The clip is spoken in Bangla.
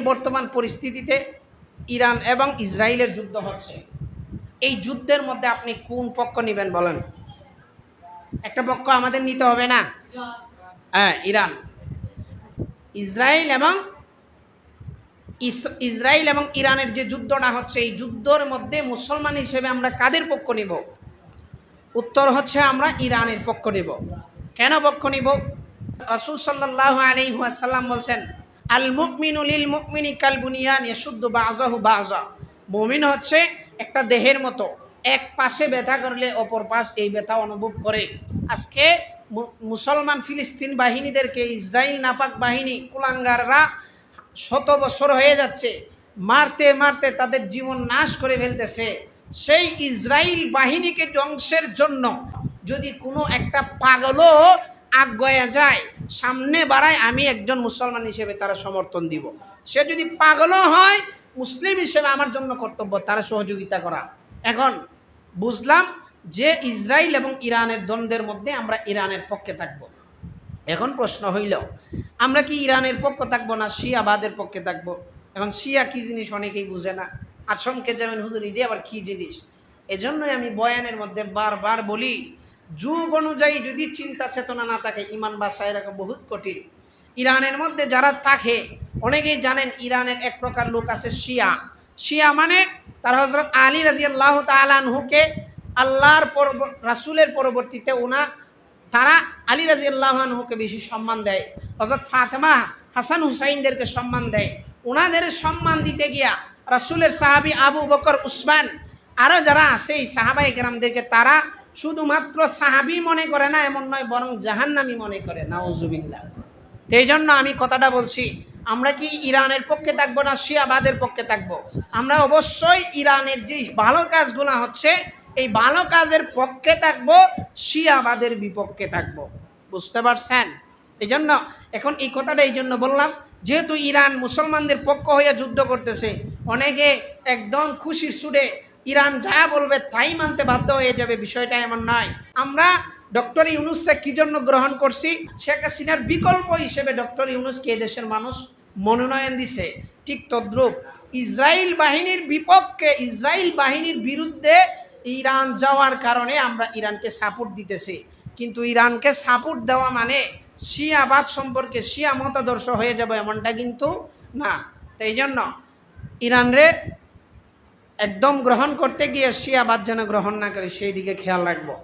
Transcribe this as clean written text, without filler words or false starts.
বর্তমান পরিস্থিতিতে ইরান এবং ইসরায়েলের যুদ্ধ হচ্ছে। এই যুদ্ধের মধ্যে আপনি কোন পক্ষ নেবেন বলেন? একটা পক্ষ আমাদের নিতে হবে না? হ্যাঁ, ইরান। ইসরায়েল এবং ইরানের যে যুদ্ধটা হচ্ছে, এই যুদ্ধের মধ্যে মুসলমান হিসেবে আমরা কাদের পক্ষ নিব? উত্তর হচ্ছে আমরা ইরানের পক্ষ নিব। কেন পক্ষ নিব? রাসূল সাল্লাল্লাহু আলাইহি ওয়াসাল্লাম বলছেন, আল মুমিনু লিল মুমিনি কাল বুনিয়ান ইয়াশুদ্দু বাযুহু বাযা। মুমিন হচ্ছে একটা দেহের মতো, এক পাশে ব্যথা করলে অপর পাশ এই ব্যথা অনুভব করে। আজকে মুসলমান ফিলিস্তিন বাহিনীদেরকে ইসরায়েল নাপাক বাহিনী কুলাঙ্গাররা শত বছর হয়ে যাচ্ছে, মারতে মারতে তাদের জীবন নাশ করে ফেলতেছে। সেই ইসরায়েল বাহিনীকে ধ্বংসের জন্য যদি কোনো একটা পাগলও আজ্ঞায় যায়, সামনে বাড়ায়, আমি একজন মুসলমান হিসেবে তারা সমর্থন দিব। সে যদি পাগলও হয়, মুসলিম হিসেবে আমার জন্য কর্তব্য তারা সহযোগিতা করা। এখন বুঝলাম যে ইসরায়েল এবং ইরানের দ্বন্দ্বের মধ্যে আমরা ইরানের পক্ষে থাকব। এখন প্রশ্ন হইল, আমরা কি ইরানের পক্ষে থাকবো না শিয়াবাদের পক্ষে থাকবো? এখন শিয়া কি জিনিস অনেকেই বুঝে না। আচমকে যাবেন, হুজুর ইডি আবার কি জিনিস? এজন্যই আমি বয়ানের মধ্যে বারবার বলি, যুগ অনুযায়ী যদি চিন্তা চেতনা না থাকে, ইমান বাসায় রাখা বহুত কঠিন। ইরানের মধ্যে যারা থাকে, অনেকেই জানেন ইরানের এক প্রকার লোক আছে শিয়া। শিয়া মানে তারা হযরত আলী রাদিয়াল্লাহু তাআলা আনহুকে আল্লাহর রাসূলের পরবর্তীতে তারা আলী রাদিয়াল্লাহু আনহুকে বেশি সম্মান দেয়। হযরত ফাতেমা, হাসান হুসাইনদেরকে সম্মান দেয়। ওনাদের সম্মান দিতে গিয়া রাসূলের সাহাবী আবু বকর, উসমান, আরও যারা আছে এই সাহাবায়ে কেরামদেরকে তারা শুধুমাত্র সাহাবী মনে করে না, এমন নয়, বরং জাহান্নামী মনে করে। নাউজুবিল্লাহ। এই জন্য আমি কথাটা বলছি, আমরা কি ইরানের পক্ষে থাকবো না শিয়াবাদের পক্ষে থাকবো? আমরা অবশ্যই ইরানের যে ভালো কাজগুলো হচ্ছে, এই ভালো কাজের পক্ষে থাকবো, শিয়াবাদের বিপক্ষে থাকবো। বুঝতে পারছেন? এই জন্য এখন এই কথাটা এই জন্য বললাম, যেহেতু ইরান মুসলমানদের পক্ষ হয়ে যুদ্ধ করতেছে, অনেকে একদম খুশির সুরে ইরান যা বলবে তাই মানতে বাধ্য হয়ে যাবে, বিষয়টা এমন নয়। আমরা ডক্টর ইউনূসকে কি জন্য গ্রহণ করছি? শেখ হাসিনার বিকল্প হিসেবে ডক্টর ইউনূসকে এদেশের মানুষ মনোনয়ন দিছে। ঠিক তদ্রূপ ইসরায়েল বাহিনীর বিপক্ষে, ইসরায়েল বাহিনীর বিরুদ্ধে ইরান যাওয়ার কারণে আমরা ইরানকে সাপোর্ট দিতেছি। কিন্তু ইরানকে সাপোর্ট দেওয়া মানে শিয়াবাদ সম্পর্কে শিয়া মতাদর্শ হয়ে যাবে এমনটা কিন্তু না। এই জন্য ইরানরে একদম গ্রহণ করতে গিয়ে শিয়াবাদ যেন গ্রহণ না করে সেই দিকে খেয়াল রাখবো।